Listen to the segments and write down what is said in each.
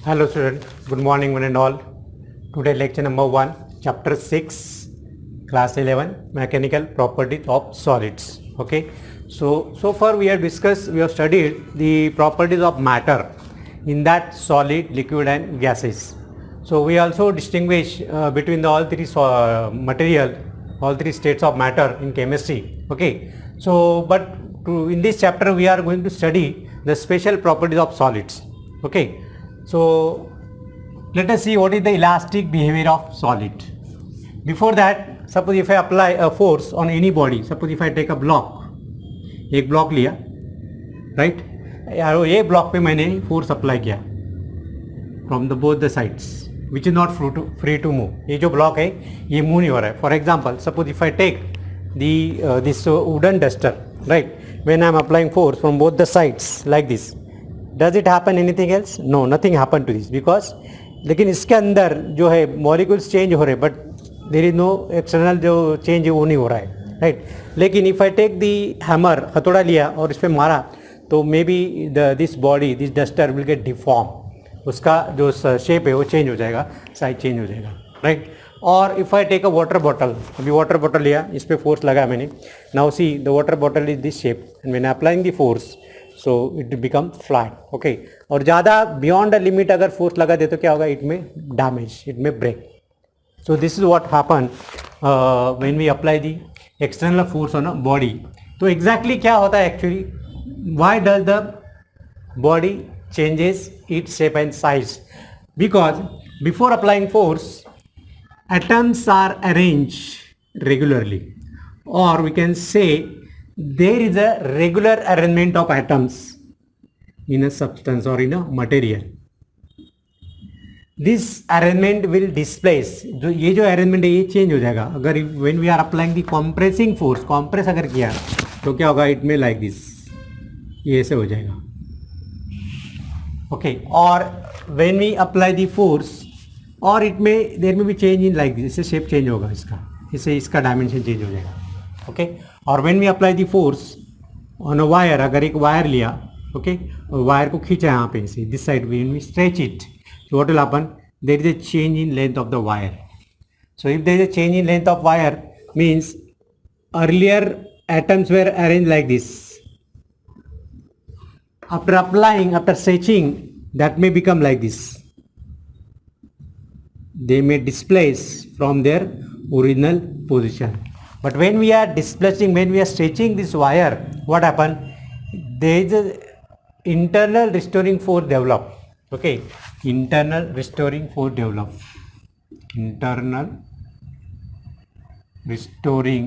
Hello student, good morning one and all. Today lecture number 1, chapter 6, class 11, mechanical properties of solids. Okay, so far we have studied the properties of matter, in that solid, liquid and gases. So we also distinguish between all three material, all three states of matter in chemistry. Okay, so in this chapter we are going to study the special properties of solids. Okay, so let us see what is the elastic behavior of solid. Before that, suppose if I apply a force on any body, suppose if I take a block, एक block लिया, right, ये block पे मैंने force apply किया from the both the sides which is not free to move. ये जो block है ये मूव नहीं हो रहा है. For example, suppose if I take this wooden duster, right, when I am applying force from both the sides like this, does it happen anything else? No, nothing happen to this, because लेकिन इसके अंदर जो है molecules change हो रहे, but there is no external जो change है वो नहीं हो रहा है, राइट. लेकिन if I take the hammer, हथौड़ा लिया और इस पर मारा, तो may be this body, this duster will get deform. उसका जो शेप है वो चेंज हो जाएगा, साइज चेंज हो जाएगा, राइट. और if I take a water bottle, अभी वाटर बॉटल लिया, इस पर फोर्स लगाया मैंने. Now see the water bottle is this shape and when applying the force, so it become flat. Okay, और ज़्यादा बियॉन्ड द लिमिट अगर फोर्स लगा दे तो क्या होगा? It may damage, it may break. So this is what happen when we apply the external force on a body. तो exactly क्या होता है actually? Why does the body changes its shape and size? Because before applying force, atoms are arranged regularly, or we can say there is a regular arrangement of atoms in a substance or in a material. This arrangement will displace, जो ये जो arrangement है ये change हो जाएगा अगर when we are applying the compressing force, compress अगर किया तो क्या होगा? It may like this, ये ऐसे हो जाएगा. Okay, और when we apply the force, और इट में देर में भी चेंज इन लाइक दिस, इससे शेप चेंज होगा इसका, इससे इसका डायमेंशन चेंज हो जाएगा. ओके, और when we apply the force on a wire, अगर एक वायर लिया, ओके, और वायर को खींचा यहाँ पे से this side, when we stretch it, so what will happen? There is a change in length of the wire. So if there is a change in length of wire means earlier atoms were arrange like this. After applying, after stretching, that may become like this. They may displace from their original position. But when we are displacing, when we are stretching this wire, what happen? There is a internal restoring force develop. Okay, internal restoring force develop. Internal restoring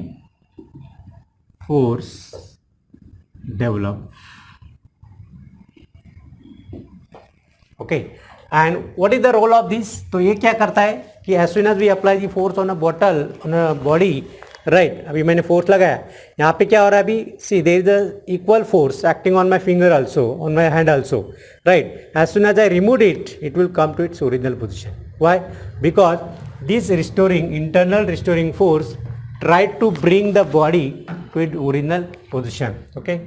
force develop. Okay. And what is the role of this? तो ये क्या करता है कि as soon as we apply the force on a bottle, on a body, right, अभी मैंने force लगाया, यहाँ पे क्या हो रहा है? अभी see there is the equal force acting on my finger also, on my hand also, right. As soon as I remove it, it will come to its original position. Why? Because this restoring, internal restoring force try to bring the body to it original position. Okay,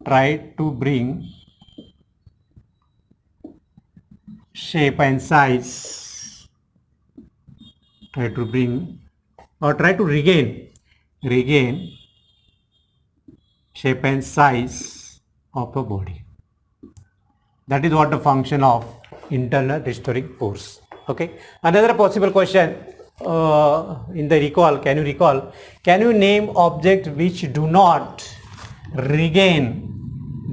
try to bring shape and size, try to bring or try to regain shape and size of a body. That is what the function of internal restoring force. Okay, another possible question in the recall, can you name objects which do not regain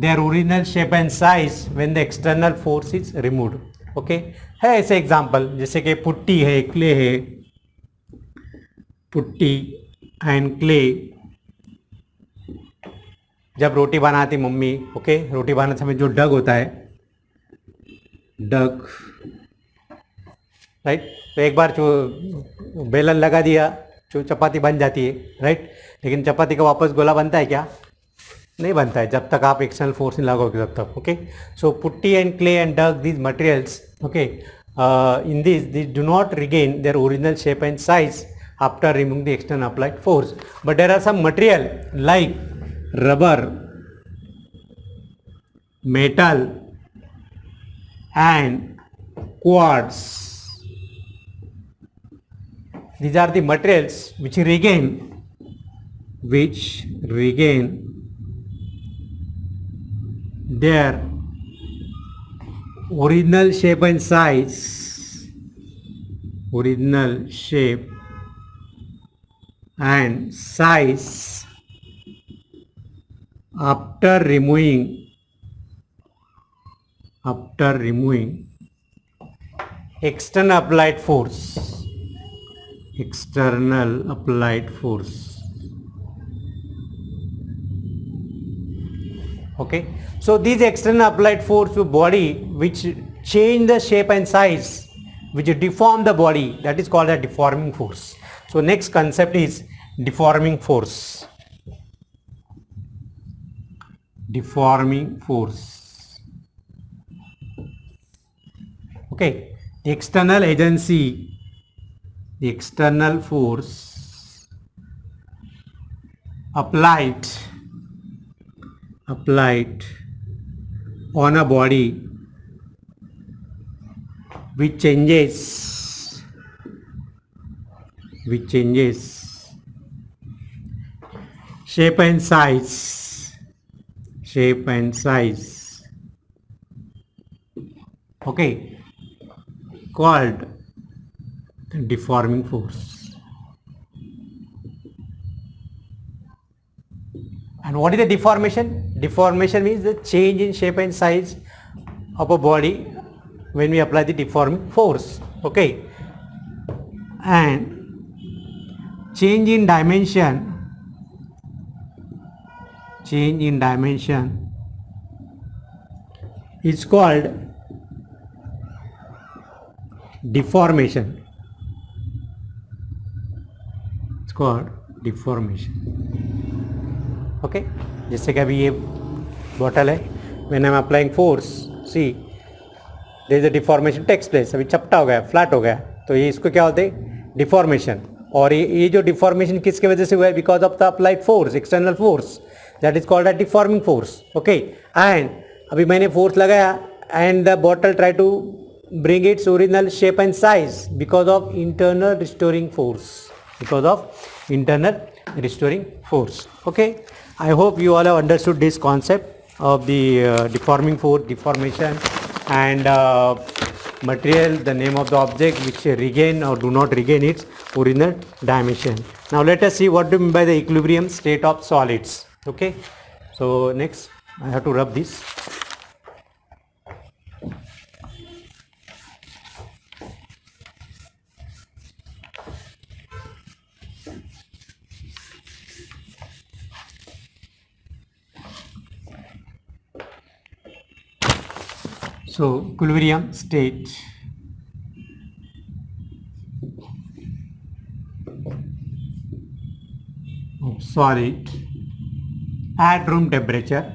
their original shape and size when the external force is removed? Okay, है ऐसे example, जैसे कि putty है, clay है, putty and clay. जब रोटी बनाती mummy, okay, रोटी बनाते समय जो डग होता है, डग, राइट, तो एक बार जो बेलन लगा दिया जो चपाती बन जाती है, राइट. लेकिन चपाती का वापस गोला बनता है क्या? नहीं बनता है जब तक आप एक्सटर्नल फोर्स नहीं लगाओगे तब तक. Okay, so putty and clay and dough, these materials, okay, in this they do not regain their original shape and size after removing the external applied force. But there are some material like rubber, metal and quartz. These are the materials which regain their original shape and size, after removing external applied force. Okay, so these external applied force to body which change the shape and size, which deform the body, that is called a deforming force. So next concept is deforming force. Okay, the external agency, the external force applied on a body which changes shape and size, okay, called deforming force. And what is the deformation? Deformation means the change in shape and size of a body when we apply the deforming force. Okay, and change in dimension is called deformation. It's called deformation. Okay, जैसे कि अभी ये bottle है, when I am applying force, see there is a deformation takes place. अभी चपटा हो गया, flat हो गया, तो ये इसको क्या होते हैं? डिफॉर्मेशन. और ये जो डिफॉर्मेशन किसके वजह से हुआ है? Because of the applied force, external force, that is called a deforming force. Okay, and अभी मैंने फोर्स लगाया and the bottle try to bring its original shape and size because of internal restoring force. Okay, I hope you all have understood this concept of the deforming force, deformation, and material, the name of the object which regain or do not regain its original dimension. Now let us see what do you mean by the equilibrium state of solids. Okay, so next I have to rub this. So equilibrium state of solid at room temperature.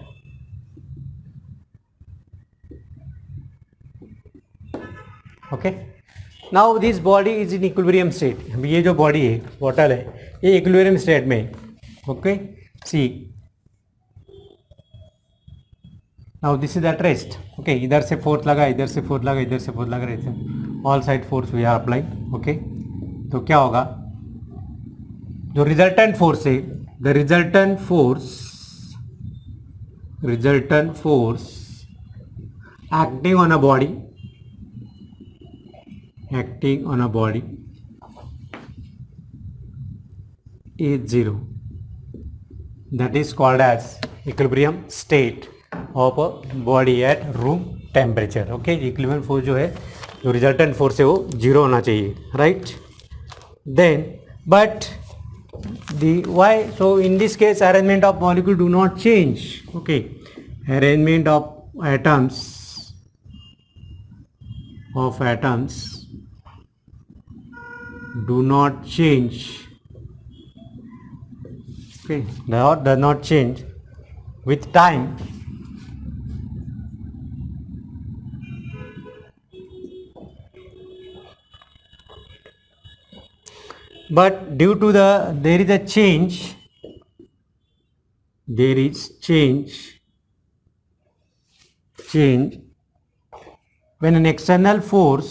Okay, now this body is in equilibrium state. अभी ये जो body है, bottle है, ये equilibrium state में. Okay, see. Now this is at rest. Okay, इधर से force लगा, इधर से फोर्स लगा, इधर से फोर्स लगा रहे थे, all side force we are applying. Okay, तो क्या होगा? जो रिजल्टेंट फोर्स है, the resultant force acting on a body is zero. That is called as equilibrium state of a body at room temperature. Okay, equilibrium force जो है, जो resultant force है वो जीरो होना चाहिए, right? Then but the why, so in this case arrangement of molecule do not change. Okay, arrangement of atoms do not change. Okay, does not change with time. But due to there is change when an external force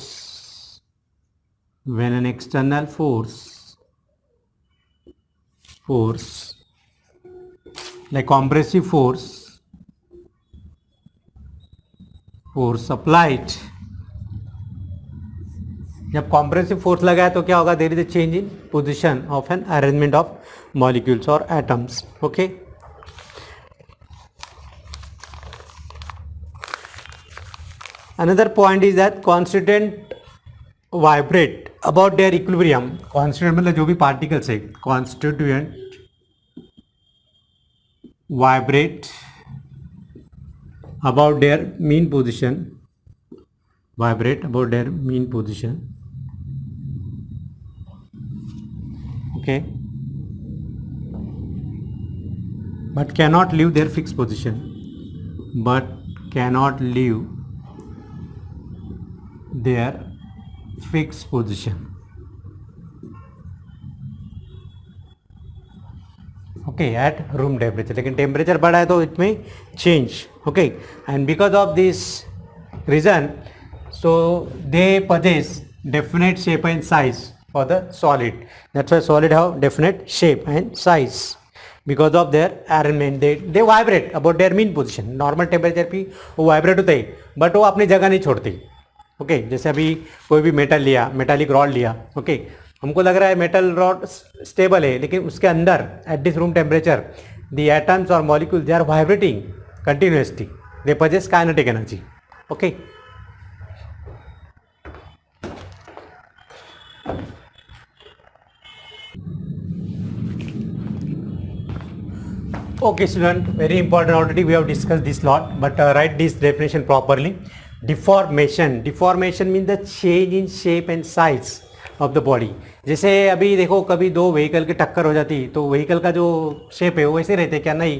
like compressive force applied, जब compressive force लगा है तो क्या होगा, there is a change in position of an arrangement of molecules or atoms. Okay. Another point is that constituent vibrate about their equilibrium. Constituent मतलब जो भी particles है, constituent vibrate about their mean position. Okay, but cannot leave their fixed position. Okay, at room temperature. लेकिन temperature बढ़ा है तो it में change. Okay, and because of this reason, so they possess definite shape and size for the solid. That's why solid have definite shape and size because of their arrangement. They vibrate about their mean position. Normal temperature पे वो vibrate होते हैं but वो अपनी जगह नहीं छोड़ती. Okay, जैसे अभी कोई भी मेटल लिया, मेटालिक रॉड लिया. ओके, हमको लग रहा है मेटल रॉड स्टेबल है, लेकिन उसके अंदर at this room temperature the atoms और molecule they are vibrating continuously. They possess kinetic energy. Okay, okay student, very important. Already we have discussed this lot, but write this definition properly. Deformation means the change in shape and size of the body. जैसे अभी देखो, कभी दो vehicle की टक्कर हो जाती तो व्हीकल का जो शेप है वो वैसे रहते क्या? नहीं,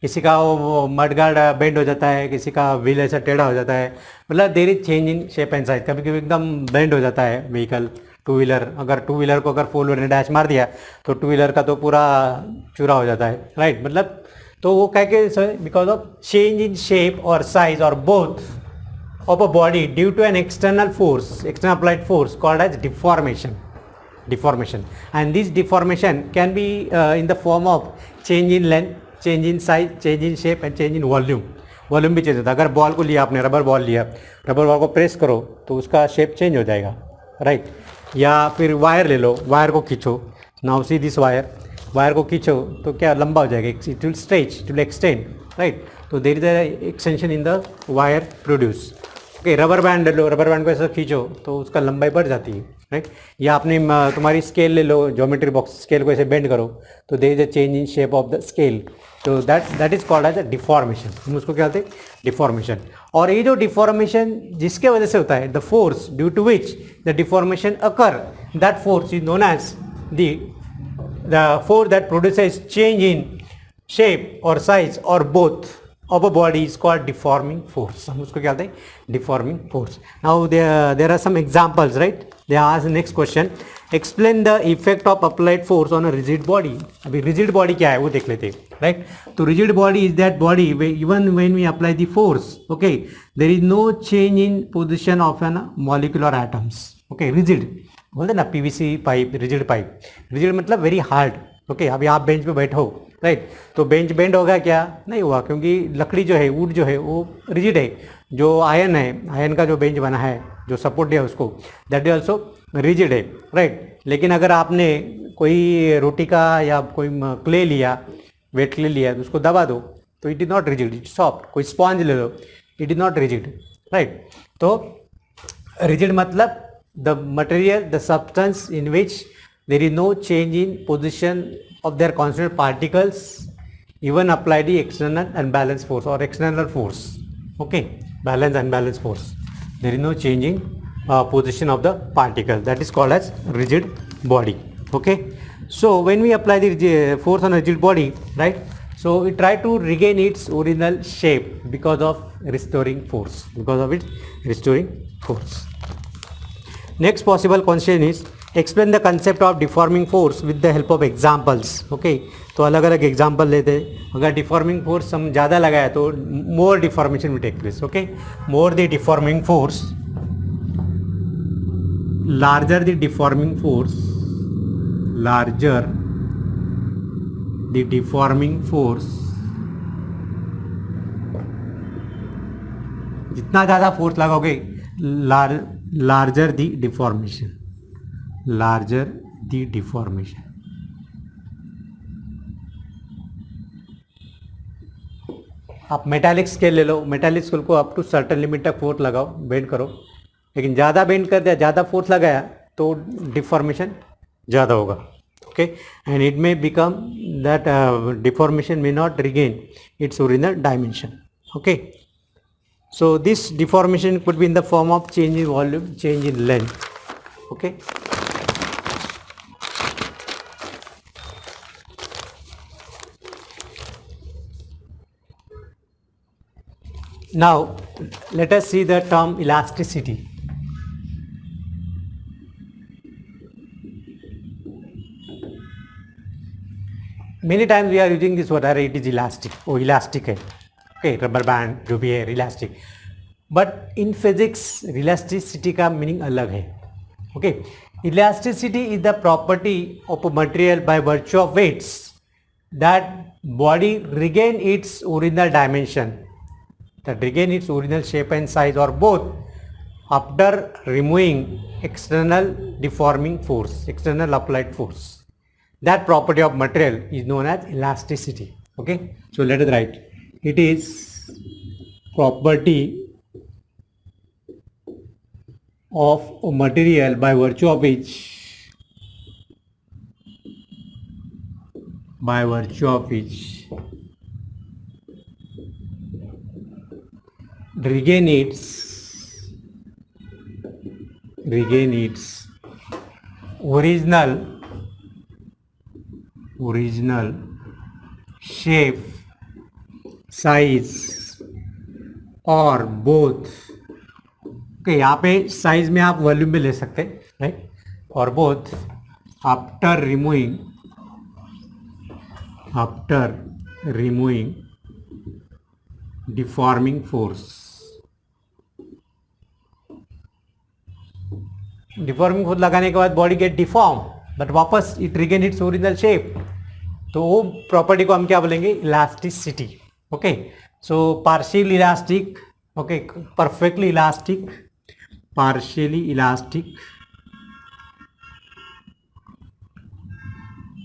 किसी का वो मडगार्ड बेंड हो जाता है, किसी का व्हील ऐसा टेढ़ा हो जाता है. मतलब there is change in shape and size. कभी कभी एकदम बेंड हो जाता है व्हीकल. टू व्हीलर को अगर फोर व्हीलर ने डैश मार दिया तो टू व्हीलर का तो पूरा चूरा हो जाता है. राइट, मतलब तो वो कह के because of change in shape और साइज और both of a body due to an external applied force called as deformation. And this deformation can be in the form of change in length, change in size, change in shape and change in volume. Volume भी change होता है. अगर ball को लिया आपने, rubber ball लिया, rubber ball को press करो तो उसका शेप चेंज हो जाएगा. राइट, या फिर वायर ले लो, वायर को खींचो. नाउ सी दिस वायर को खींचो तो क्या लंबा हो जाएगा, it will stretch, it will extend. Right, तो there is a extension in the wire produce. Okay, rubber band लो, रबर बैंड को ऐसा खींचो तो उसका लंबाई बढ़ जाती है. राइट, या आपने तुम्हारी स्केल ले लो, ज्योमेट्री बॉक्स, स्केल को ऐसे बेंड करो तो there is a change in shape of the scale. तो that is called as a deformation. हम उसको क्या कहते हैं? डिफॉर्मेशन. और ये जो डिफॉर्मेशन जिसके वजह से होता है, the force due to which the deformation occur, that force is known as the force that produces change in shape और साइज और both of a body is called deforming force. हम उसको क्या कहते हैं? deforming force. Now there are some examples, right? They ask the next question. Explain the effect of applied force on a rigid body. अभी rigid body क्या है वो देख लेते हैं. Right? तो rigid body is that body where even when we apply the force, okay, there is no change in position of an molecule or atoms. Okay, rigid बोलते ना, PVC pipe, rigid pipe. rigid मतलब very hard. Okay, अभी आप bench पे बैठो. Right, तो bench bend होगा क्या? नहीं हुआ, क्योंकि लकड़ी जो है, वुड जो है वो रिजिड है. जो आयन है, आयन का जो बेंच बना है, जो सपोर्ट दिया उसको, दैट इज ऑल्सो रिजिड है. राइट, लेकिन अगर आपने कोई रोटी का या कोई क्ले लिया, वेट क्ले लिया, तो उसको दबा दो तो it is not rigid, it soft. कोई स्पॉन्ज ले लो, it is not rigid. Right, तो रिजिड मतलब the material, the substance in which there is no change in position of their constituent particles even apply the external unbalanced force or external force. Okay, balance unbalanced force, there is no change in position of the particle. That is called as rigid body. Okay, so when we apply the force on a rigid body, right, so we try to regain its original shape because of restoring force, Next possible question is explain the concept of deforming force with the help of examples. Okay, तो अलग अलग example लेते हैं. अगर deforming force हम ज़्यादा लगाए तो more deformation will take place. Okay, more the deforming force larger the deforming force, larger the deforming force, जितना ज़्यादा फोर्स लगाओगे लार्जर दी डिफॉर्मेशन, लार्जर दी डिफॉर्मेशन. आप मेटालिक स्केल ले लो, मेटालिक स्केल को अप टू सर्टन लिमिट तक force लगाओ, bend करो, लेकिन ज़्यादा बेंड कर दिया, ज़्यादा फोर्स लगाया तो डिफॉर्मेशन ज़्यादा होगा. Okay, and it may become that deformation may not regain its original dimension. Okay, so this deformation could be in the form of change in volume, change in length. Okay, now let us see the term elasticity. Many times we are using this word, it is elastic, oh elastic है, okay, rubber band जो भी है elastic, but in physics elasticity का meaning अलग है. Okay, elasticity is the property of a material by virtue of weights that body regain its original dimension, that regain its original shape and size or both after removing external deforming force, external applied force. That property of material is known as elasticity. Okay, so let us write, it is property of a material by virtue of which regain its original shape, size और both. Okay, यहाँ पे size में आप volume भी ले सकते हैं, right, और both after removing deforming force. Deforming force लगाने के बाद बॉडी गेट डिफॉर्म, बट वापस it regain its original shape, तो वो प्रॉपर्टी को हम क्या बोलेंगे, elasticity. Okay, so partial elastic, okay, perfectly elastic, partially elastic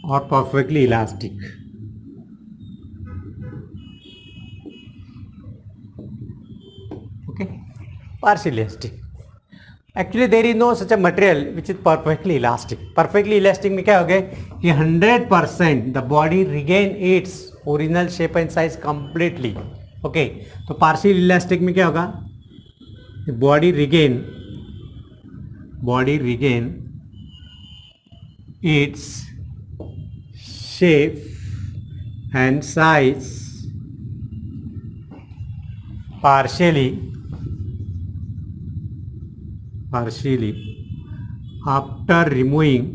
or perfectly elastic. Okay, partially elastic. Actually there is no such a material which is perfectly elastic. Perfectly elastic में क्या हो गया कि 100% the body regain its original shape and size completely. Okay, तो partial elastic में क्या होगा, body regain its shape and size partially after removing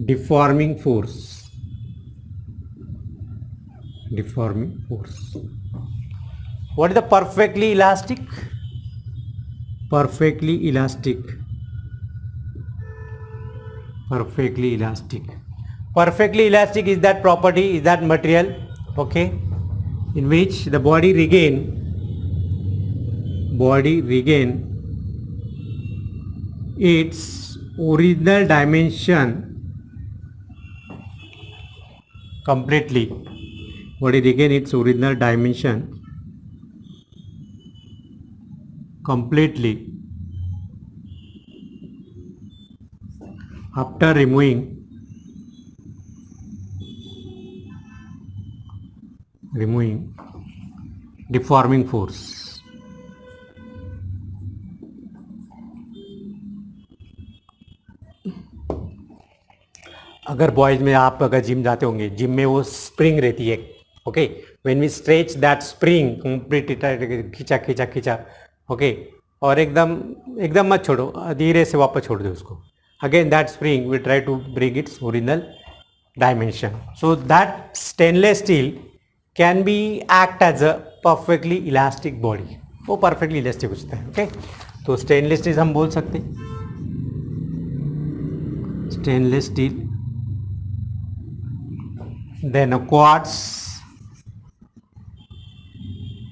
deforming force. What is the perfectly elastic? Perfectly elastic is that property, is that material, okay, in which the body regain its original dimension completely. Body regain its original dimension completely after removing deforming force. अगर boys में आप अगर gym जाते होंगे, gym में वो spring रहती है, okay, when we stretch that spring complete खींचा, ओके, और एकदम मत छोड़ो, धीरे से वापस छोड़ दो उसको. Again that spring we try to bring its original dimension. So that stainless steel can be act as a perfectly elastic body. वो परफेक्टली इलास्टिक होता है. ओके, तो स्टेनलेस स्टील हम बोल सकते हैं, stainless steel. Then quartz.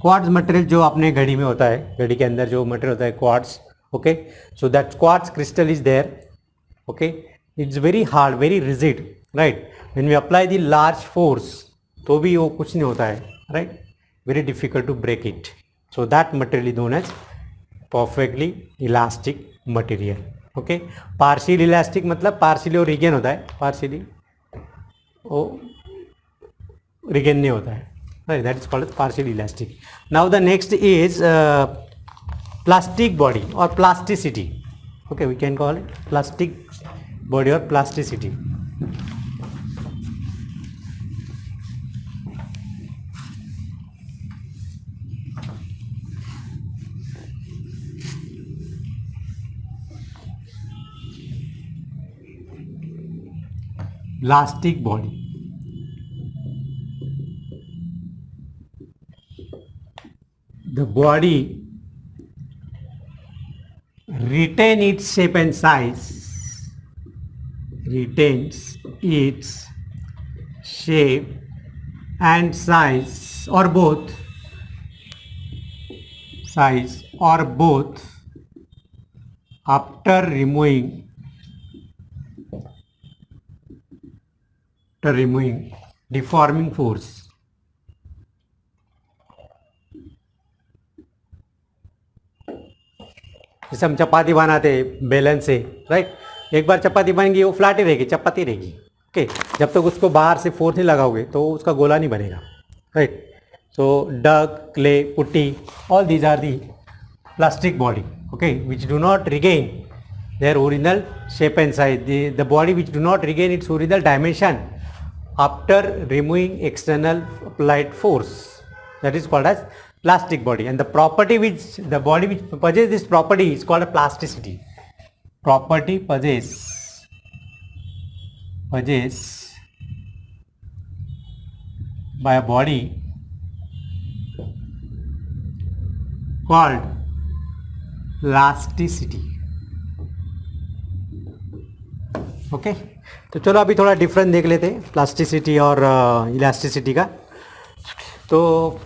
Quartz material जो अपने घड़ी में होता है, घड़ी के अंदर जो मटेरियल होता है quartz. Okay, so that quartz crystal is there. Okay, it's very hard, very rigid, right. When we apply the large force तो भी वो कुछ नहीं होता है, right. Very difficult to break it. So that material is known as perfectly elastic material. Okay, partial elastic मतलब partially वो regain होता है, पार्शियली वो रिगेन नहीं होता है, right. That is called as partial elastic. Now the next is plastic body or plasticity. Okay, we can call it plastic body or plasticity. Plastic body. The body retain its shape and size, retains its shape and size or both, after removing deforming force. जैसे हम चपाती बनाते हैं बेलन से, right. एक बार चपाती बनेगी वो flat ही रहेगी, चपाती रहेगी. ओके, जब तक उसको बाहर से फोर्स नहीं लगाओगे तो उसका गोला नहीं बनेगा, right. So dough, clay, putty, all these are the plastic body. Okay, which do not regain their original shape and size. The body which do not regain its original dimension after removing external applied force, that is called as plastic body. And the property which the body which possesses this property is called a plasticity. Property possessed by a body called plasticity. Okay, तो चलो अभी थोड़ा difference देख लेते हैं plasticity और elasticity का. तो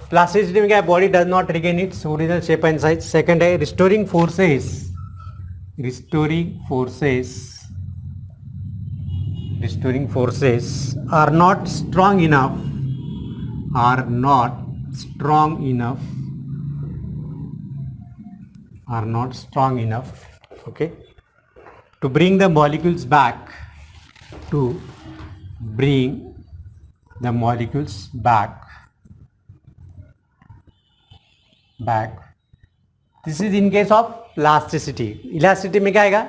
प्लास्टिसिटी में क्या है, body does not regain its original shape and size. Second है restoring forces are not strong enough okay, to bring the molecules back, this is in case of plasticity. elasticity में क्या आएगा,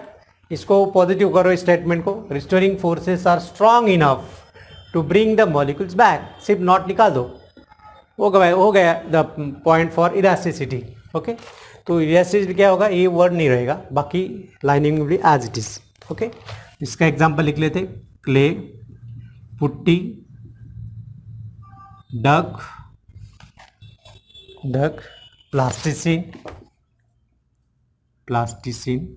इसको पॉजिटिव करो statement को. Restoring forces are strong enough to bring the molecules back. सिर्फ not निकाल दो, हो गया the point for elasticity. Okay, तो इलास्टिसिटी क्या होगा, ये वर्ड नहीं रहेगा, बाकी लाइनिंग में भी एज इट इज. ओके, इसका एग्जांपल लिख लेते. क्ले, पुट्टी, डग, प्लास्टिसिन,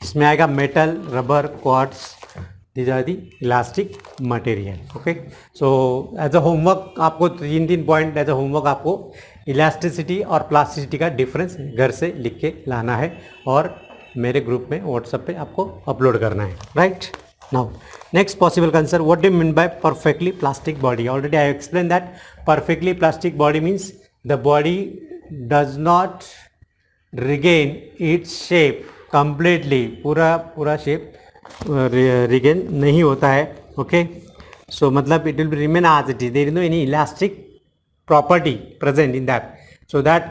इसमें आएगा metal, rubber, quartz. These are the elastic material. Okay, so as a homework आपको तीन पॉइंट एज अ होमवर्क आपको इलास्टिसिटी और प्लास्टिसिटी का डिफरेंस घर से लिख के लाना है और मेरे ग्रुप में व्हाट्सएप पे आपको अपलोड करना है, right. Now next possible concern, what do mean by perfectly plastic body. Already I explain that perfectly plastic body means the body does not regain its shape completely. पूरा shape regain नहीं होता है. Okay, so मतलब it will remain as it is. There is no any elastic property present in that, so that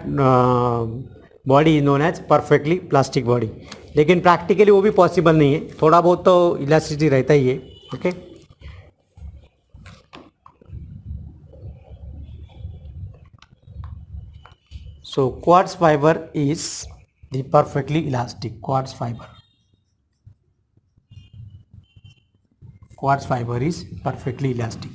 body is known as perfectly plastic body. लेकिन practically वो भी possible नहीं है, थोड़ा बहुत तो इलास्टिसिटी रहता ही है. Okay, so quartz fibre is the perfectly elastic. Quartz fibre is perfectly elastic.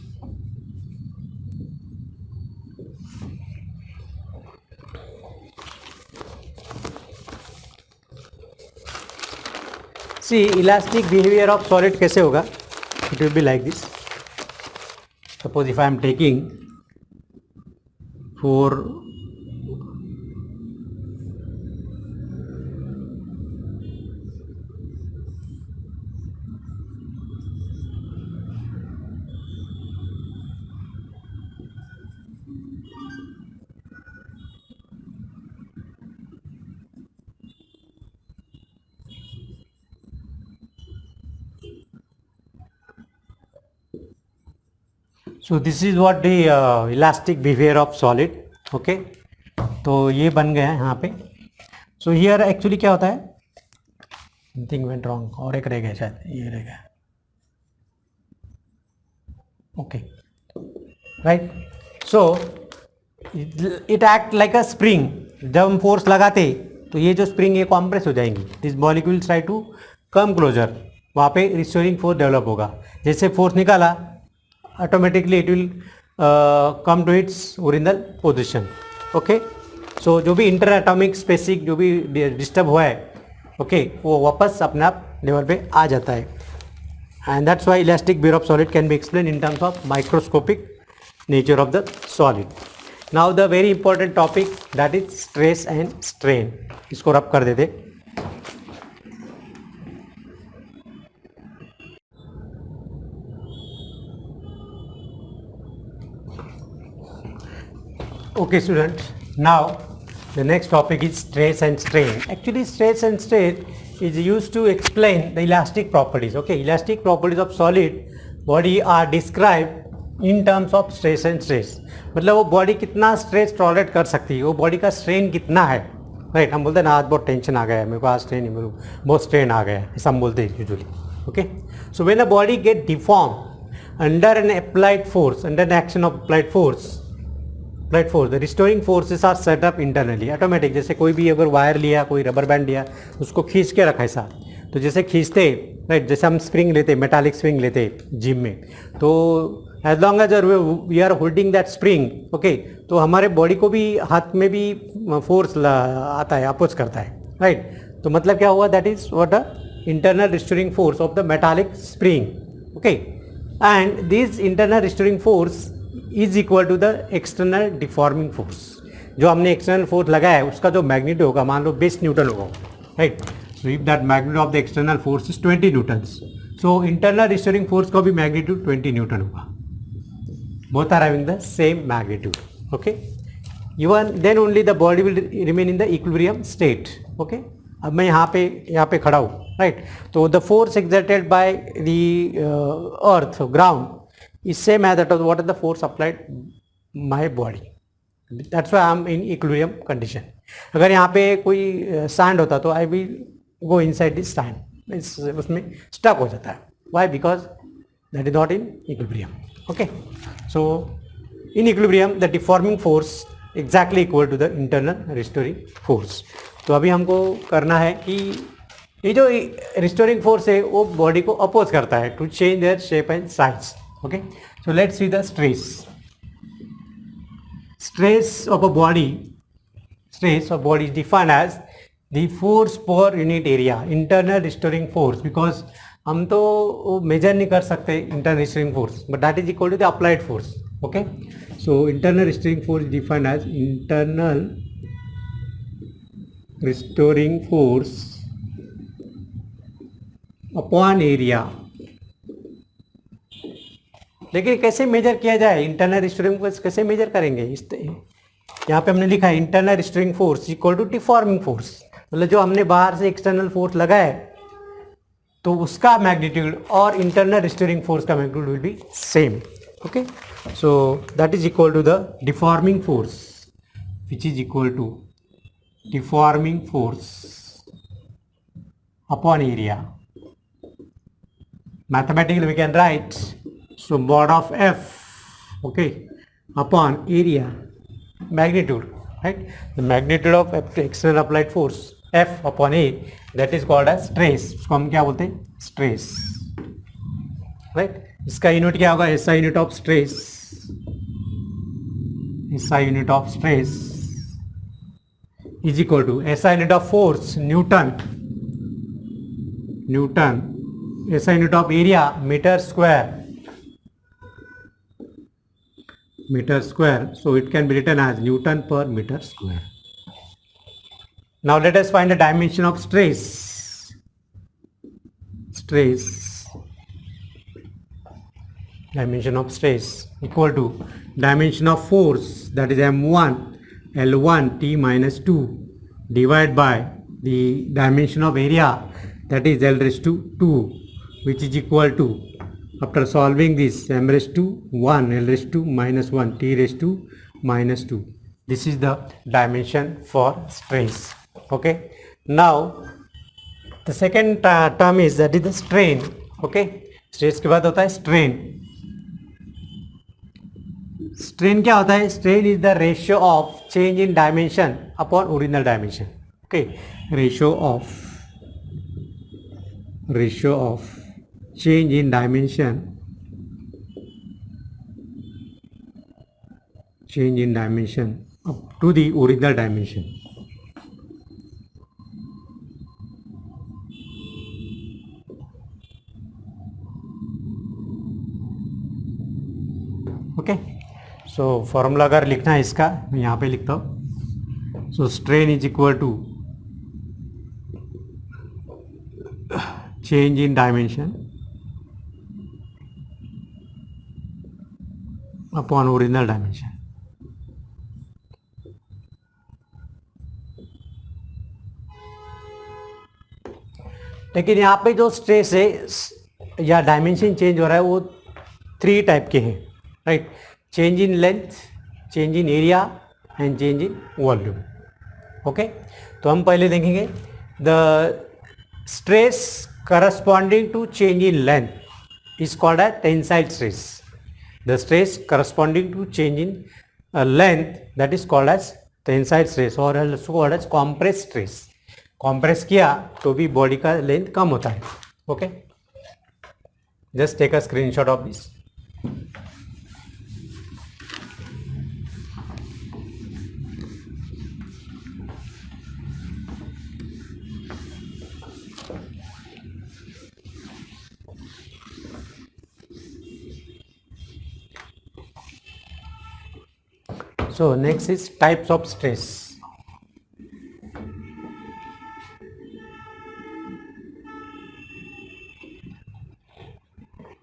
See elastic behaviour of solid कैसे होगा, it will be like this. Suppose if I am taking for so this is what the elastic behaviour of solid. Okay, तो ये बन गया है यहाँ पे. So here actually क्या होता है, समथिंग वेंट रॉन्ग, और एक रह गया शायद, ये रह गया. Okay, right. So it act like a spring. जब हम फोर्स लगाते तो ये जो स्प्रिंग ये कॉम्प्रेस हो जाएंगी. This molecule try to come closer. वहाँ पे रिस्टोरिंग फोर्स डेवलप होगा. जैसे फोर्स निकाला, automatically it will come to its original position. Okay, so जो भी इंटर एटॉमिक स्पेसिक जो भी डिस्टर्ब हुआ है, ओके, वो वापस अपने आप लेवल पे आ जाता है. And that's why elastic behaviour of solid can be explain in terms of microscopic nature of the solid. Now the very important topic that is stress and strain. इसको रब कर देते. Okay students, now the next topic is stress and strain. Actually stress and strain is used to explain the elastic properties. Okay, elastic properties of solid body are described in terms of stress and stress. मतलब वो body कितना stress tolerate कर सकती है, वो body का strain कितना है. राइट, हम बोलते हैं ना आज बहुत टेंशन आ गया है, मेरे को आज स्ट्रेन नहीं, बहुत स्ट्रेन आ गया है, ऐसा हम बोलते हैं usually. Okay, so when a body get deform under N applied force, under an action of applied force, the restoring forces are set up internally automatic. जैसे कोई भी अगर वायर लिया, कोई रबर बैंड लिया, उसको खींच के रखा ऐसा, तो जैसे खींचते, राइट, जैसे हम स्प्रिंग लेते, मेटालिक स्प्रिंग लेते जिम में, तो as long as we are holding that spring, okay, तो हमारे बॉडी को भी हाथ में भी फोर्स आता है, अपोज करता है. राइट, तो मतलब क्या हुआ, that is what the internal restoring force of the metallic spring. Okay, and this internal restoring force is equal to the external deforming force. जो हमने एक्सटर्नल फोर्स लगाया है उसका जो मैग्नीट्यूड होगा, मान लो 20 न्यूटन होगा. Right, so if that magnitude of the external force is 20 newtons, so internal restoring force का भी मैग्नीट्यूड 20 न्यूटन होगा. Both are having the same magnitude. Okay, even then only the body will remain in the equilibrium state. Okay, अब मैं यहाँ पे खड़ा हूँ. Right, तो the force exerted by the earth ground is same as that of what is the force applied my body. That's why I am in equilibrium condition. अगर यहाँ पे कोई सैंड होता तो I will go inside this sand, उसमें stuck हो जाता है. Why? Because that is not in equilibrium. Okay, so in equilibrium the deforming force exactly equal to the internal restoring force. तो अभी हमको करना है कि ये जो रिस्टोरिंग फोर्स है वो बॉडी को अपोज करता है to change their shape and size. Okay, so let's see the stress. Stress of a body is defined as the force per unit area, internal restoring force, because हम तो major नहीं कर सकते internal restoring force, but that is equal to the applied force. Okay, so internal restoring force is defined as internal restoring force upon area. लेकिन कैसे measure किया जाए, internal restoring force कैसे मेजर करेंगे. यहाँ पे हमने लिखा है internal restoring force equal to deforming force. मतलब जो हमने बाहर से एक्सटर्नल फोर्स लगाया है तो उसका मैग्नीट्यूड और इंटरनल रिस्टोरिंग फोर्स का magnitude will be same. Okay, so that is equal to the deforming force which is equal to deforming force upon area. Mathematically we can write, so mod of f, okay, upon area magnitude, right, the magnitude of external applied force f upon a, that is called as stress. उसको हम क्या बोलते हैं, stress. right, इसका unit क्या होगा, SI unit of stress. SI unit of stress is equal to SI unit of force newton newton, SI unit of area metre square, so it can be written as Newton per meter square. Now let us find the dimension of stress dimension of stress equal to dimension of force, that is M1 L1 T minus 2 divided by the dimension of area, that is L raised to 2, which is equal to, after solving this, M raised to 1 L raised to minus 1 T raised to minus 2. This is the dimension for stress. Okay, now the second term is, that is the strain. Okay, stress के बाद होता है strain. Strain क्या होता है? Strain is the ratio of change in dimension upon original dimension. Okay, ratio of change in dimension up to the original dimension. Okay, so formula अगर लिखना है इसका, मैं यहाँ पे लिखता हूँ. So strain is equal to change in dimension upon original dimension. लेकिन यहाँ पे जो स्ट्रेस है या डायमेंशन चेंज हो रहा है वो 3 टाइप के हैं, right? Change in length, change in area and change in volume. Okay, तो हम पहले देखेंगे the stress corresponding to change in length is called as tensile stress. The stress corresponding to change in length, that is called as tensile stress और also called as compress stress. Compress किया तो भी body का length कम होता है. Okay, just take a screenshot of this. So next is types of stress.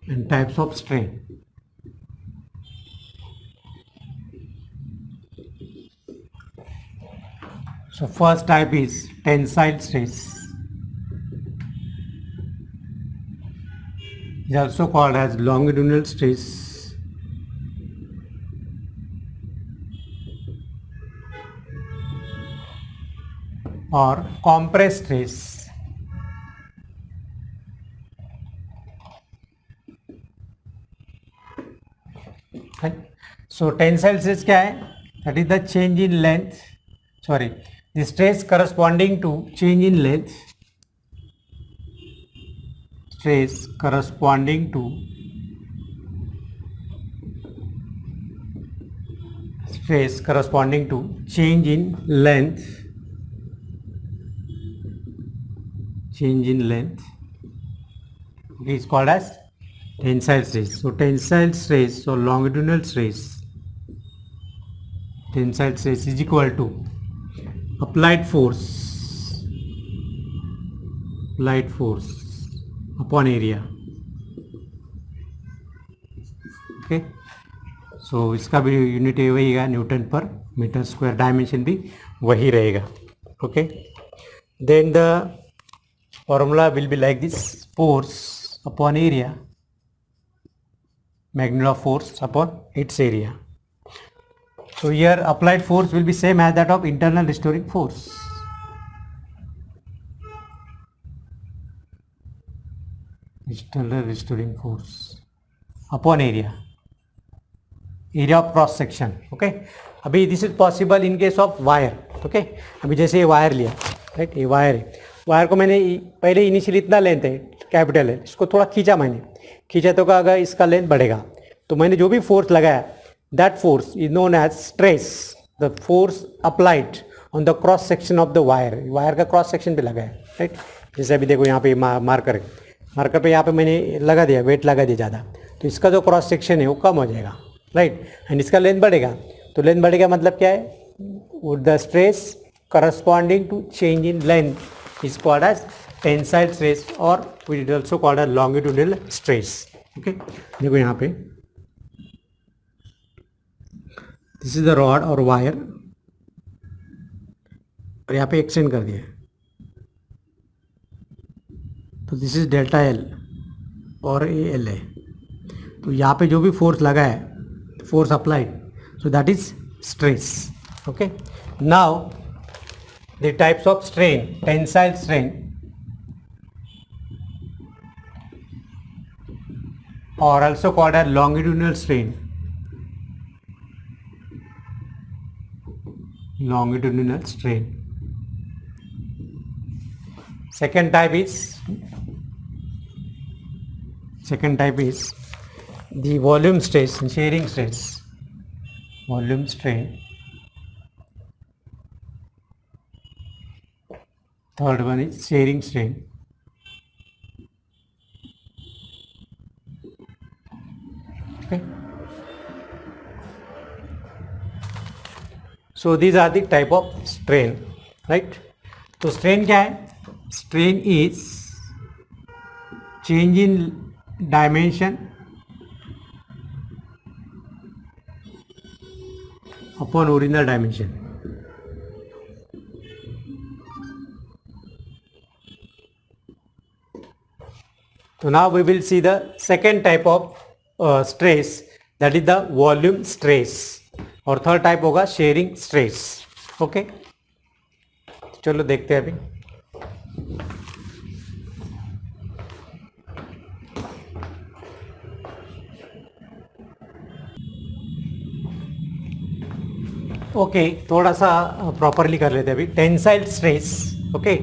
And types of strain. So first type is tensile stress. It is also called as longitudinal stress or compressed stress. Right? So tensile stress क्या है? That is the change in length. Sorry, the stress corresponding to change in length. Stress corresponding to change in length. Okay, is called as tensile stress. So tensile stress or longitudinal stress, tensile stress is equal to applied force upon area. Okay, so इसका भी unit वही रहेगा, Newton पर metre square. Dimension भी वही रहेगा. Okay, then the formula will be like this: force upon area, magnitude of force upon its area. So here applied force will be same as that of internal restoring force. Internal restoring force upon area of cross section. Okay, अभी this is possible in case of wire. Okay, अभी जैसे ये wire लिया, right? ये wire है. Wire को मैंने पहले इनिशियली इतना लेंथ है, कैपिटल है, इसको थोड़ा खींचा तो अगर इसका लेंथ बढ़ेगा तो मैंने जो भी फोर्स लगाया, that force is known as stress. The force applied on the cross section of the wire का क्रॉस सेक्शन पे लगा है, राइट? जैसे अभी देखो यहाँ पे मार्कर है, मार्कर पे यहाँ पे मैंने लगा दिया, वेट लगा दिया ज़्यादा, तो इसका जो क्रॉस सेक्शन है वो कम हो जाएगा, राइट, एंड इसका लेंथ बढ़ेगा। तो लेंथ बढ़ेगा मतलब क्या है, the stress corresponding to change in length is called as tensile stress और which is also called as longitudinal stress. Okay, देखो यहाँ पे दिस इज द रॉड और वायर, और यहाँ पे एक्सटेंड कर दिया, तो दिस इज डेल्टा एल और ए एल है। तो यहाँ पे जो भी फोर्स लगा है, force applied, so that is stress. Okay, now the types of strain, tensile strain or also called as longitudinal strain, longitudinal strain. Second type is the volume stress, shearing stress, volume strain. Third one is shearing strain. Okay. So these are the type of strain, right? तो strain क्या है? Strain is change in dimension upon original dimension. So now we will see the second type of stress, that is the volume stress, और third type होगा sharing stress. Okay, चलो देखते हैं अभी। Okay, थोड़ा सा प्रॉपरली कर लेते हैं अभी। Tensile stress, okay,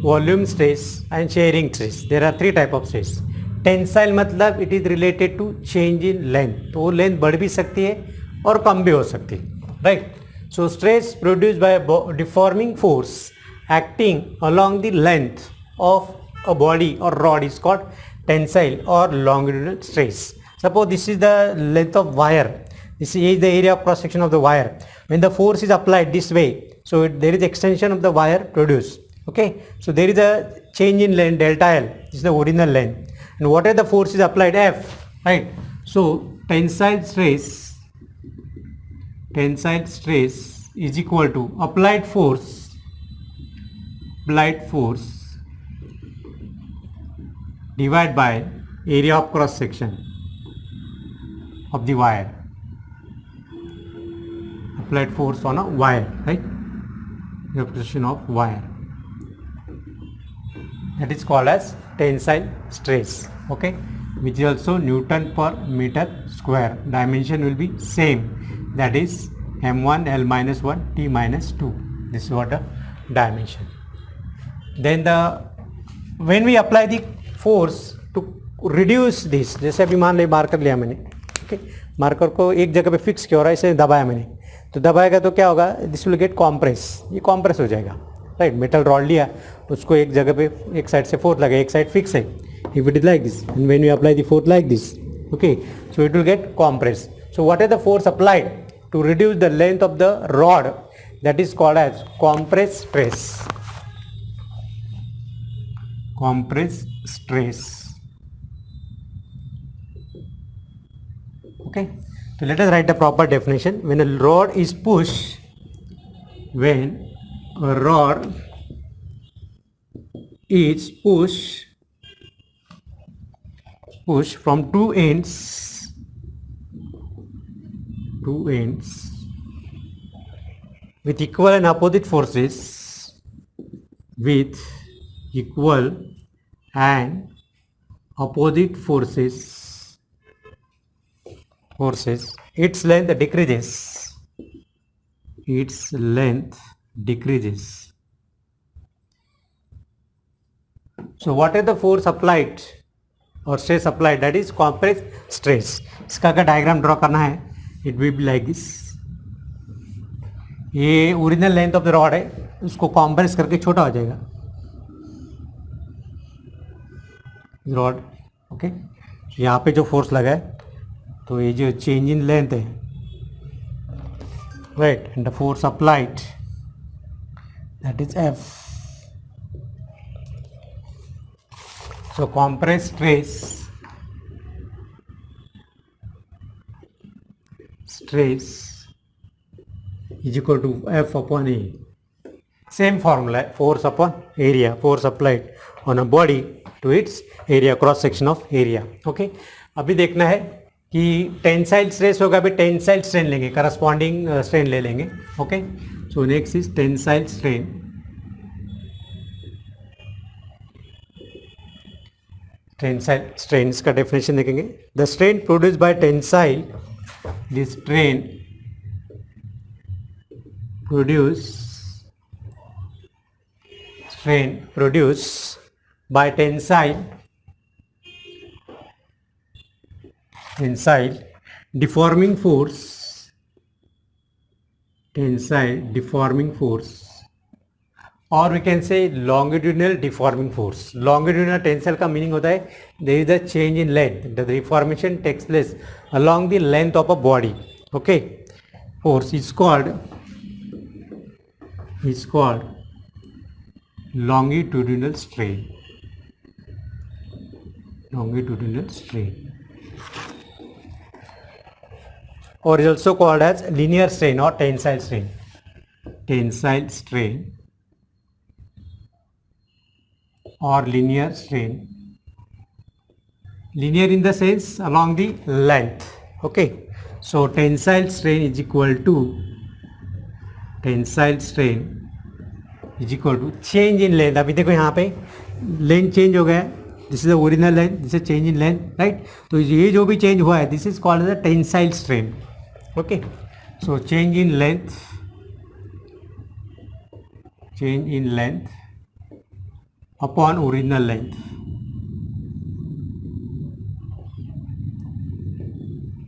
volume stress and shearing stress, there are three type of stress. Tensile मतलब it is related to change in length, तो वो लेंथ बढ़ भी सकती है और कम भी हो सकती है, right. So stress produce by deforming force acting along the length of a body और रॉड इज कॉल्ड टेंसाइल और longitudinal stress. Suppose this is the length of wire, this is the area of cross section of the wire. When the force is applied this way, so there is extension of the wire produced. Okay, so there is a change in length delta L, this is the original length, and whatever the force is applied F, right? So tensile stress is equal to applied force divided by area of cross section of the wire. Applied force on a wire, right? Representation of wire, that is called as tensile stress. Okay, which is also Newton per meter square. Dimension will be same, that is m1 l minus 1 t minus 2. This is what the dimension. Then when we apply the force to reduce this, जैसे अभी मान ले marker लिया मैंने, okay, marker को एक जगह पे फिक्स किया और ऐसे दबाया मैंने, तो दबाएगा तो क्या होगा, दिस विल गेट कॉम्प्रेस, ये कॉम्प्रेस हो जाएगा, राइट। मेटल रॉड लिया, उसको एक जगह पे एक साइड से फोर्स लगा, एक साइड फिक्स है, if it is like this and when you apply the force like this, okay, so it will get compress. So what is the force applied to reduce the length of the rod, that is called as compress stress, compress stress. Okay, so let us write the proper definition. When a rod is pushed, when a rod is pushed from two ends with equal and opposite forces, its length decreases. So what is the force applied or stress applied, that is compress stress. इसका अगर diagram draw करना है, it will be like this. ये original length of the rod है, उसको compress करके छोटा हो जाएगा, रॉड, ओके। यहाँ पे जो फोर्स लगा है, तो ये जो चेंज इन लेंथ है, right, and the force applied, that is F. So compressed stress is equal to F upon A. Same formula, force upon area, force applied on a body to its area, cross section of area. Okay. अभी देखना है कि tensile stress होगा, अभी tensile strain लेंगे, corresponding strain ले लेंगे. Okay. So next is tensile strain. Tensile strain का डेफिनेशन देखेंगे. The strain produce by tensile, this strain produced by tensile deforming force, और we can say longitudinal deforming force. Longitudinal tensile का meaning होता है there is a change in length, the deformation takes place along the length of a body. Okay, force is called longitudinal strain. Or is also called as linear strain or tensile strain. Or linear strain. Linear in the sense along the length. Okay. So tensile strain is equal to change in length. अभी देखो यहाँ पे length change हो गया है. This is the original length, this is change in length, right. तो ये जो भी चेंज हुआ है, this is called as a tensile strain. Okay. So change in length upon original length,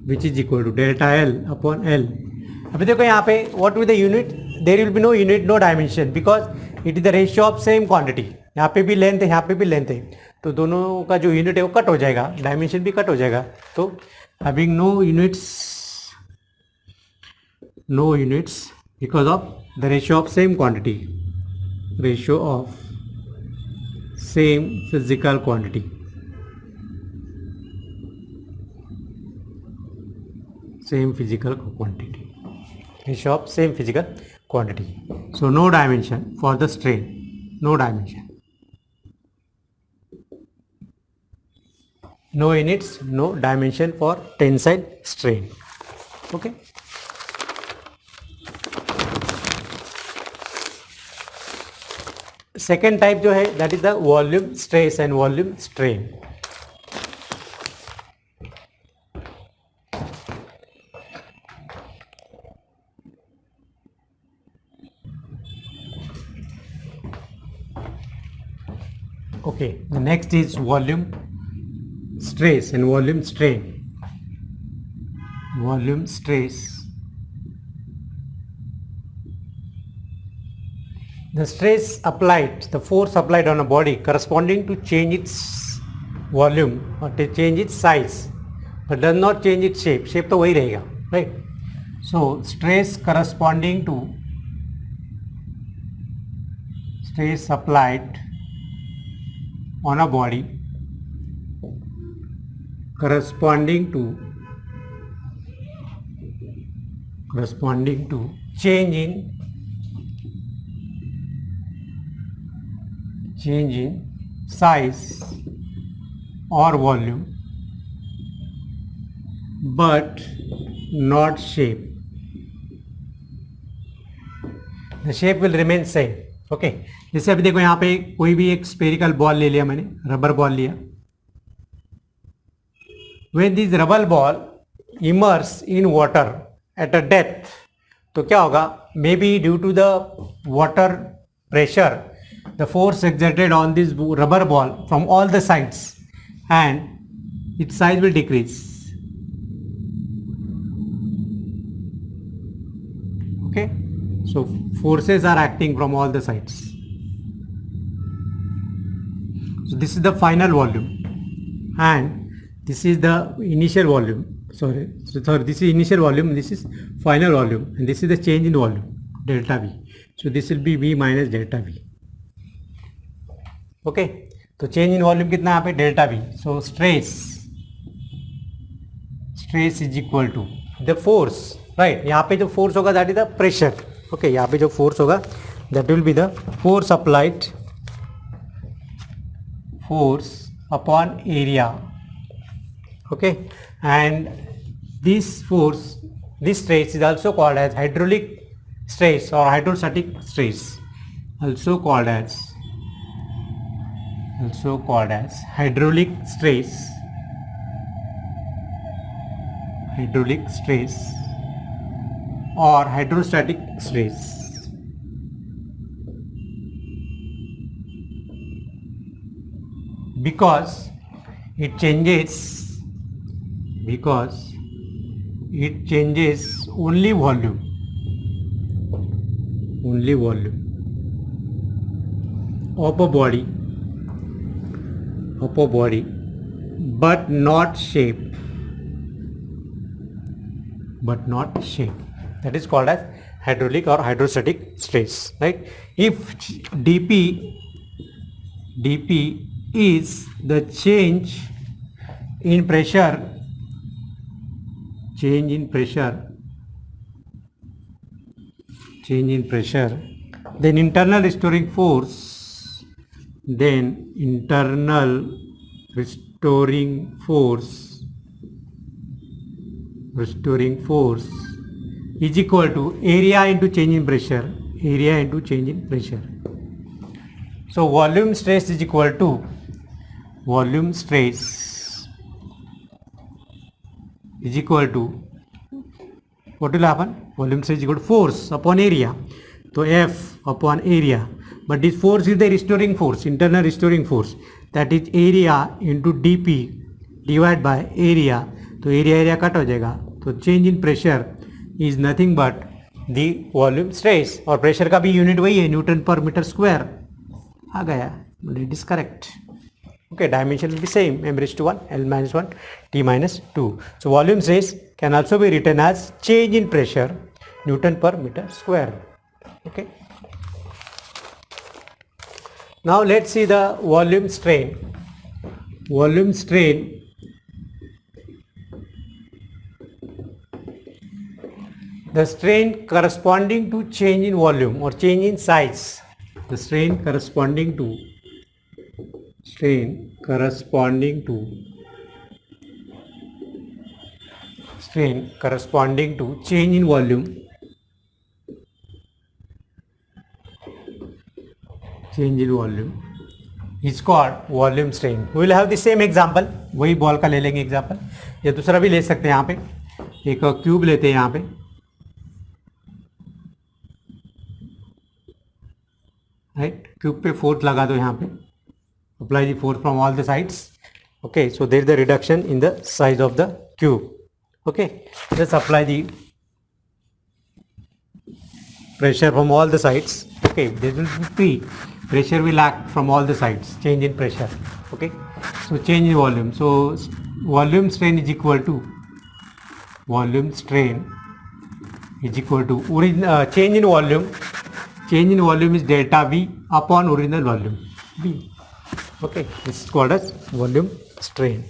which is equal to delta L upon L. अभी देखो यहाँ पे what will the unit, there will be no unit, no dimension, because it is the ratio of same quantity. यहाँ पे भी length है, यहाँ पे भी लेंथ है, तो दोनों का जो यूनिट है वो कट हो जाएगा, डायमेंशन भी कट हो जाएगा. तो having no units because of the ratio of same quantity, ratio of same physical quantity. Ratio of same physical quantity. So no dimension for the strain. No dimension. No units, no dimension for tensile strain. Okay. Second type जो है that is the volume stress and volume strain. Okay, the next is volume stress and volume strain. Volume stress, the stress applied, the force applied on a body corresponding to change its volume or to change its size, but does not change its shape. Shape तो वही रहेगा, right? So stress corresponding to stress applied on a body corresponding to change in size or volume but not shape. The shape will remain same. Okay. जैसे अभी देखो यहाँ पे कोई भी एक स्पेरिकल बॉल ले लिया मैंने, रबर बॉल लिया. When this rubber ball immerse in water at a depth, तो क्या होगा, maybe due to the water pressure, the force exerted on this rubber ball from all the sides and its size will decrease. Okay, so forces are acting from all the sides. So this is the final volume. and this is the initial volume. Sorry, this is initial volume, this is final volume, and this is the change in volume, delta V. So this will be V minus delta V. Okay, तो change in volume कितना यहाँ पे delta V. So stress is equal to the force, right. यहाँ पे जो force होगा that is the pressure. Okay, यहाँ पे जो फोर्स होगा that will be the force applied, force upon area. Okay, and this force, this stress is also called as hydraulic stress or hydrostatic stress, also called as hydraulic stress or hydrostatic stress. Because it changes only volume of a body, but not shape. That is called as hydraulic or hydrostatic stress, right? If dp is the change in pressure, then internal restoring force is equal to area into change in pressure. So volume stress is equal to what will happen? Volume stress is equal to force upon area. So F upon area. But this force is the restoring force, internal restoring force. That is area into dp divided by area. तो area cut हो जाएगा. तो change in pressure is nothing but the volume stress. और pressure का भी unit वही है, Newton per meter square. आ गया. It is correct. Okay, dimension will be same, m raised to 1, L minus 1, T minus 2. So volume stress can also be written as change in pressure, Newton per meter square. Okay. Now let's see the volume strain. The strain corresponding to change in volume or change in size. The strain corresponding to change in volume is called volume strain. We will have the same example. वही ball का ले लेंगे example, या दूसरा भी ले सकते हैं. यहाँ पे एक क्यूब लेते हैं, यहाँ पे राइट, क्यूब पे फोर्स लगा दो. यहाँ पे apply the force from all the sides. Okay, so there is the reduction in the size of the cube. Okay, let's apply the pressure from all the sides. Okay, there will be P. Pressure will act from all the sides. Change in pressure. Okay, so change in volume. So volume strain is equal to change in volume. Change in volume is delta V upon original volume V. Okay, this is called as volume strain.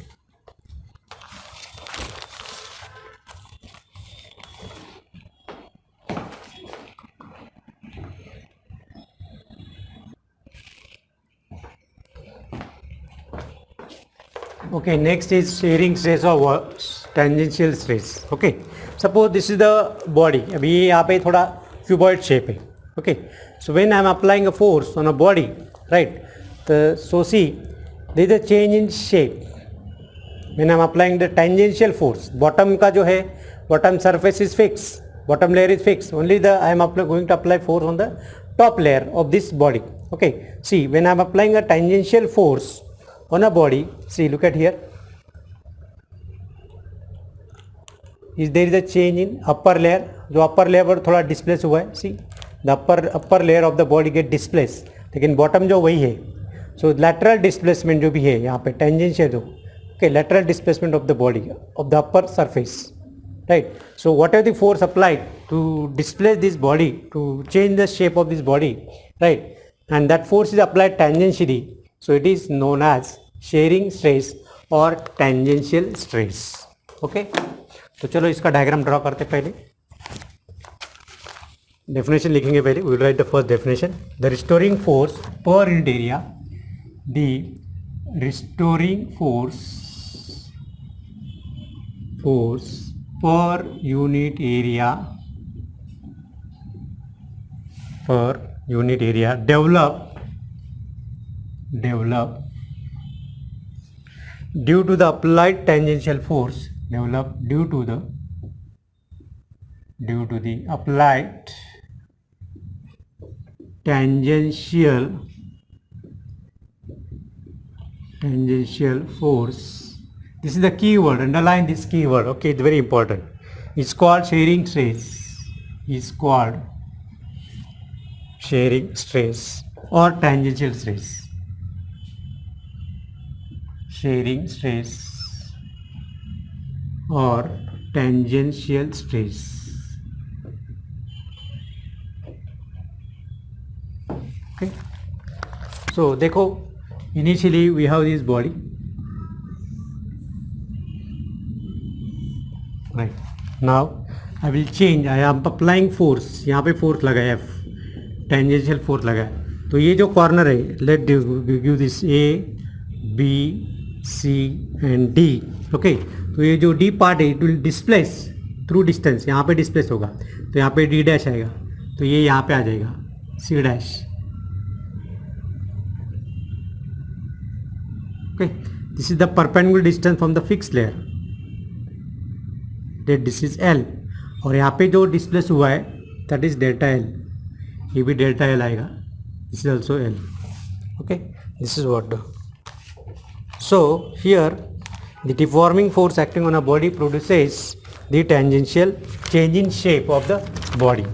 Okay, next is shearing stress or tangential stress. Okay, suppose this is the body. अभी ये यहाँ पे थोड़ा cuboid shape है. Okay, so when I am applying a force on a body, right? So see, there is a change in shape when I am applying the tangential force. Bottom का जो है, bottom surface is fixed, bottom layer is fixed. Only I am going to apply force on the top layer of this body. Okay, see, when I am applying a tangential force on a body, see, look at here. There is a change in upper layer. जो upper layer पर थोड़ा displace हुआ है. See, the upper layer of the body get displaced. लेकिन bottom जो वही है. So lateral displacement जो भी है यहाँ पे tangential जो Okay, lateral displacement of the body of the upper surface, right? So whatever the force applied to displace this body, to change the shape of this body, right, and that force is applied tangentially, so it is known as shearing stress or tangential stress. Okay, तो चलो इसका diagram draw करते पहले. Definition लिखेंगे पहले. We will write the first definition. The restoring force per unit area, the restoring force per unit area develop due to the applied tangential force, due to the applied tangential force. This is the key word, underline this key word. Okay, it's very important. It's called shearing stress. It's called shearing stress or tangential stress. Shearing stress or tangential stress. Okay, so देखो, initially we have this body, right? Now I will change. I am applying force. यहाँ पे force लगा है, tangential force लगा है. तो ये जो corner है, let give this A, B, C and D. Okay, तो ये जो D part है, it will displace through distance. यहाँ पे displace होगा, तो यहाँ पे D dash आएगा, तो ये यहाँ पे आ जाएगा C dash. Okay, this is the perpendicular distance from the fixed layer, that this is L, और यहाँ पे जो डिस्प्लेस हुआ है that is delta L, ये भी delta L आएगा, this is also L. Okay, this is what. So here the deforming force acting on a body produces the tangential change in shape of the body.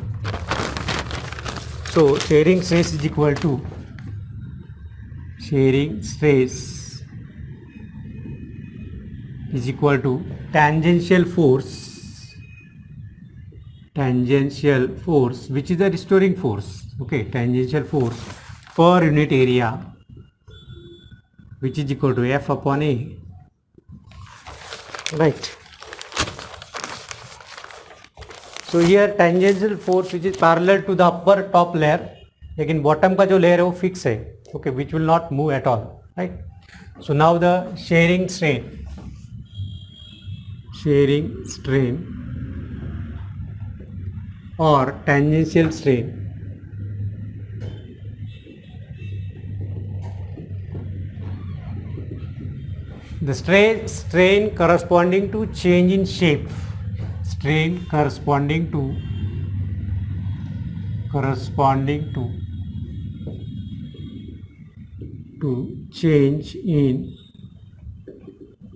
So shearing stress is equal to tangential force, which is the restoring force. Okay, tangential force per unit area, which is equal to F upon A. Right. So here tangential force which is parallel to the upper top layer, लेकिन bottom का जो layer है वो fix है. Okay, which will not move at all. Right. So now the shearing strain or tangential strain. The strain corresponding to change in shape. Strain corresponding to change in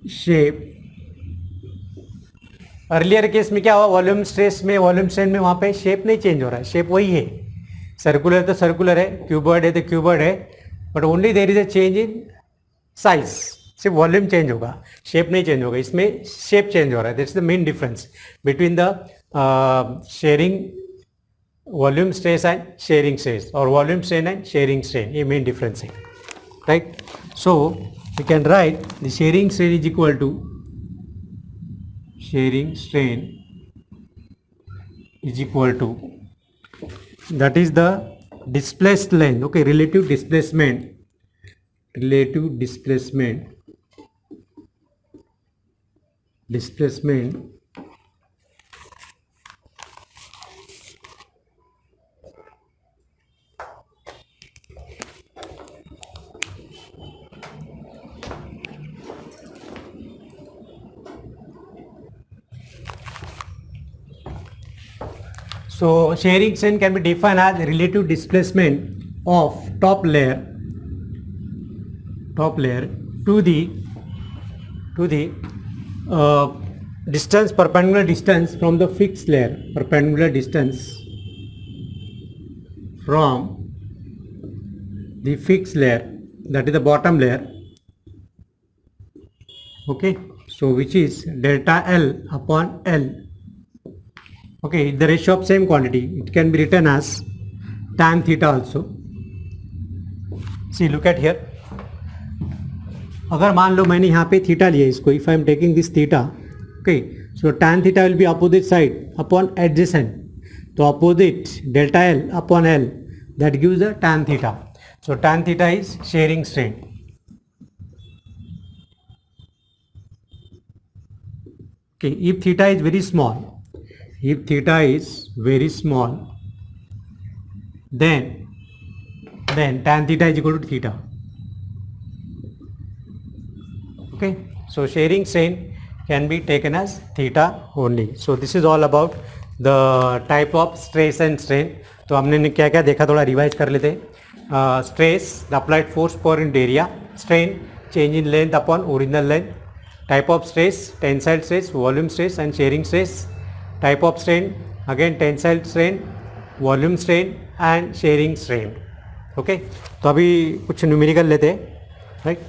shape. Earlier case में क्या हुआ, volume stress में, volume strain में वहाँ पे shape नहीं change हो रहा है, शेप वही है. सर्कुलर तो सर्कुलर है, क्यूबॉइड है तो क्यूबॉइड है, but only there is a change in size. सिर्फ वॉल्यूम चेंज होगा, शेप नहीं चेंज होगा. इसमें शेप चेंज हो रहा है. That's the main difference between the shearing volume stress and shearing stress, और volume strain and shearing strain. ये मेन डिफरेंस है. Right. So we can write the shearing strain is equal to that is the displaced length. Okay, relative displacement So shearing strain can be defined as relative displacement of top layer to the distance, perpendicular distance from the fixed layer, perpendicular distance from the fixed layer, that is the bottom layer, okay, so which is delta L upon L. Okay, the ratio of same quantity, it can be written as tan theta also. See, look at here. अगर मान लो मैंने यहाँ पे theta लिया इसको, if I am taking this theta, okay, so tan theta will be opposite side upon adjacent, तो opposite delta L upon L, that gives the tan theta. So tan theta is shearing strain. Okay, if theta is very small, then tan theta is equal to theta. Okay, so sharing strain can be taken as theta only. So this is all about the type of stress and strain. तो हमने क्या क्या देखा थोड़ा revise कर लेते हैं. Stress, the applied force per unit area. Strain, change in length upon original length. Type of stress, tensile stress, volume stress and shearing stress. Type of strain, again tensile strain, volume strain and shearing strain. Okay, तो अभी कुछ numerical लेते हैं, right.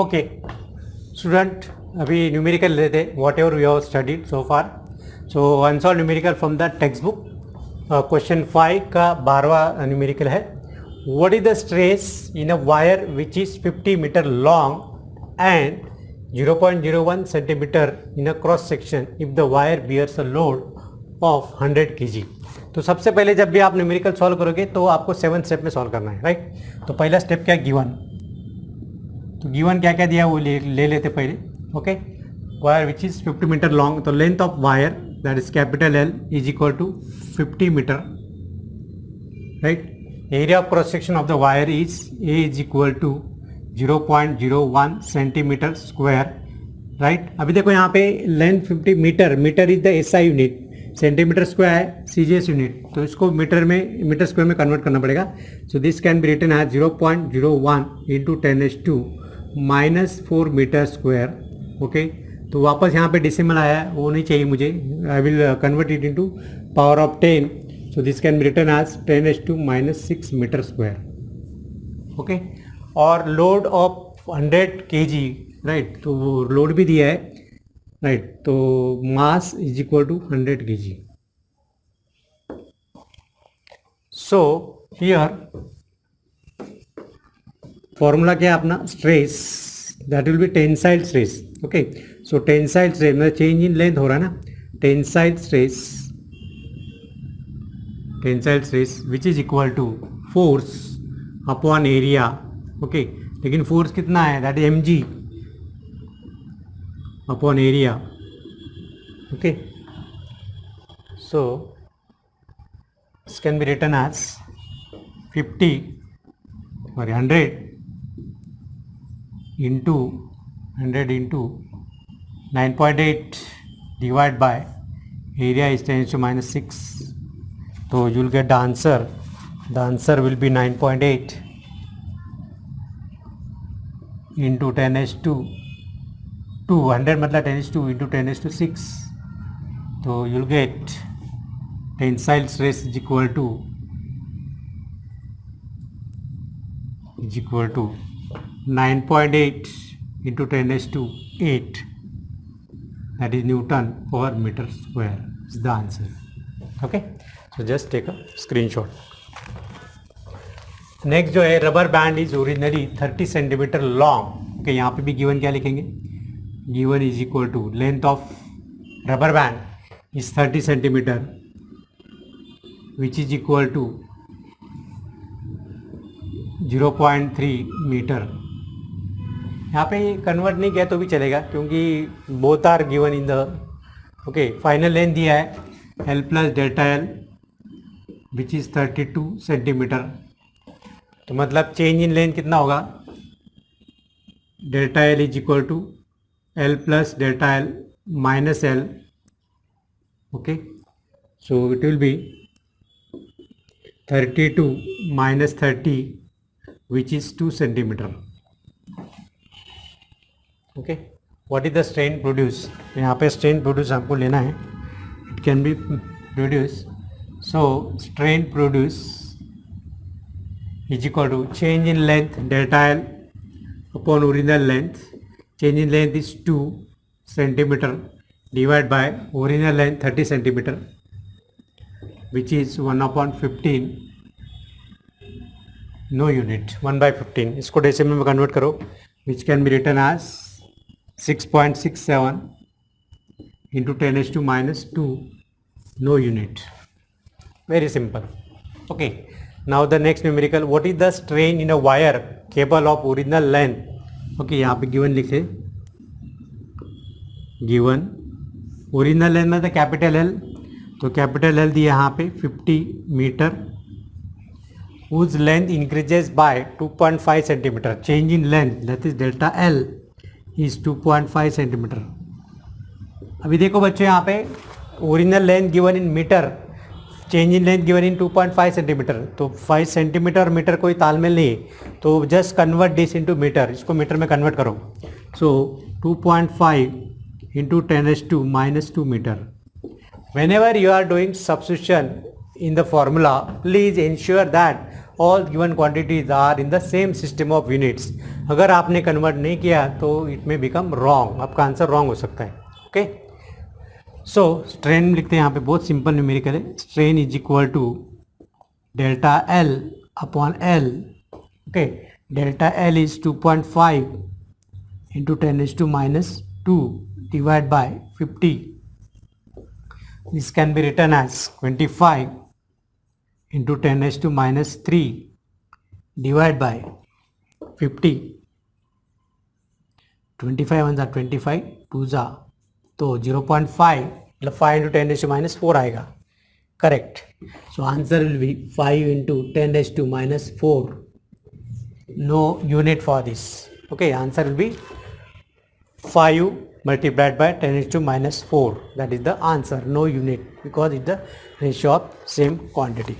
Okay student, अभी numerical लेते हैं, whatever we have studied so far. So unsolve numerical from the text book. Question 5 का 12वां न्यूमेरिकल है. What is the stress in a wire which is 50 metre long and 0.01 centimetre in a cross section if the wire bears a load of 100 kg. तो सबसे पहले जब भी आप numerical solve करोगे तो आपको 7 स्टेप में सॉल्व करना है, राइट. तो पहला स्टेप क्या, गिवन. तो गिवन क्या क्या दिया वो ले लेते पहले. Okay, wire which is 50 metre long, तो length of wire that is capital L is equal to 50 meter, right. Area of cross section of the wire is A is equal to 0.01 centimeter square, right. अभी देखो यहाँ पे length 50 metre, metre is the SI unit, centimetre square है CGS unit, तो इसको metre square में convert करना पड़ेगा. So this can be written as 0.01 into 10⁻² -4 metre square. Okay, तो वापस यहाँ पे डेसिमल आया है, वो नहीं चाहिए मुझे. I will convert it into power of 10. So this can be written as 10⁻² -6 metre square. Okay, और लोड ऑफ 100 kg, राइट. तो वो लोड भी दिया है, राइट. तो mass is equal to 100 kg. So here formula क्या है अपना, stress, that will be tensile stress. Okay, so tensile stress मतलब चेंज इन लेंथ हो रहा है ना, tensile stress which is equal to force upon area. Okay, लेकिन force कितना है, that is mg upon area. Okay, so this can be written as 100 into 9.8 divided by area is 10⁻⁻⁶. So you will get the answer. The answer will be 9.8 into 10⁻². 100 मतलब 10⁻² into 10⁻⁶. So you will get tensile stress is equal to 9.8 into 10⁻⁸, that is Newton per meter square is the answer. Okay, so just take a screenshot. Next जो है, rubber band is originally 30 centimetre long. Okay, यहाँ पे भी given क्या लिखेंगे, given is equal to length of rubber band is 30 centimetre which is equal to 0.3 metre. यहाँ पे convert नहीं किया तो भी चलेगा क्योंकि both are given in the. Okay, final length दिया है L plus delta L which is 32 centimetre. तो मतलब चेंज इन लेंथ कितना होगा, delta L is equal to L plus delta L minus L. Okay, so it will be 32 minus 30 which is 2 centimeter. Okay, what is the strain produced? यहाँ पे strain produce हमको लेना है. It can be produced So strain produced is equal to change in length delta L upon original length. Change in length is 2 centimeter divided by original length 30 centimeter, which is 1 upon 15. No unit 1/15. इसको decimal में convert करो, which can be written as 6.67 into 10⁻². No unit. Very simple. Okay, now the next numerical. What is the strain in a wire cable of original length. Okay, यहाँ पे given लिखे, given original length में तो capital L, तो capital L दिया यहाँ पे 50 metre, whose length increases by 2.5 centimeter. Change in length, that is delta L, is 2.5 centimeter. अभी देखो बच्चों, यहाँ पे original length given in metre, change in length given in 2.5 centimetre. तो 5 सेंटीमीटर और मीटर कोई तालमेल नहीं है, तो just convert this into metre. इसको मीटर में कन्वर्ट करो. So 2.5 into 10⁻² metre. Whenever you are doing substitution in the formula, please ensure that all given quantities are in the same system of units. अगर आपने convert नहीं किया तो it में become wrong, आपका आंसर रॉन्ग हो सकता है. ओके, सो स्ट्रेन लिखते हैं यहाँ पे, बहुत सिंपल न्यूमेरिकल है. Strain is equal to delta L upon L. Okay, delta L is 2.5 into 10⁻² divide by 50. This can be written as 25 into 10⁻³ divided by 50. 25 ones are 25, 2s are, तो 0.5 मतलब 5 into 10⁻⁴ आएगा. Correct. So answer will be 5 into 10⁻⁴. No unit for this. Okay, answer will be 5 multiplied by 10⁻⁴. that is the answer. No unit, because it's the ratio of same quantity.